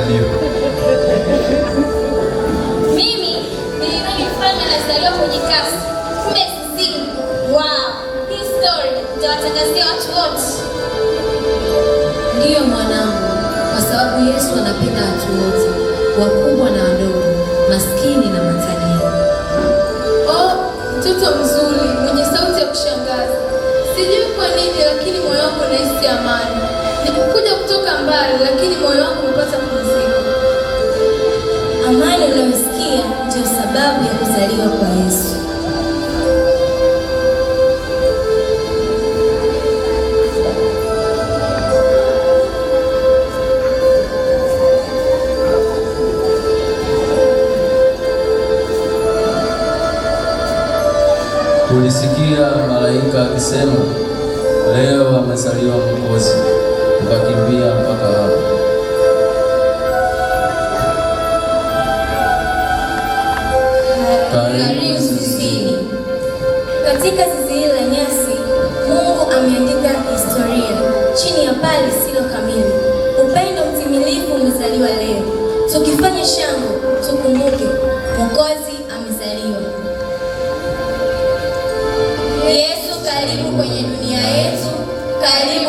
amezaliwa. Mimi nilidhani mfalme anazaliwa kwenye kasi. Kumbe si. Wow, hii story nitawatangazia watu wote. Ndiyo mwanangu, kwa sababu Yesu anapenda watu wote, wakubwa na wadogo, maskini na matajiri. Oh, mtoto mzuri mwenye sauti ya kushangaza. Sijui kwa nini, lakini moyo wangu unahisi amani. Nimekuja kutoka mbali, lakini moyo wangu umepata pumziko. Amani unayosikia ndio sababu ya kuzaliwa kwa Yesu. Tulisikia malaika akisema, leo amezaliwa Mwokozi, tukakimbia mpaka hapa. Karibu zizini. Katika zizi hili la nyasi, Mungu ameandika historia chini ya paa lisilo kamili. Upendo mtimilifu umezaliwa leo. Tukifanye shangwe, tukumbuke Mwokozi amezaliwa. Yesu, karibu kwenye dunia yetu. Karibu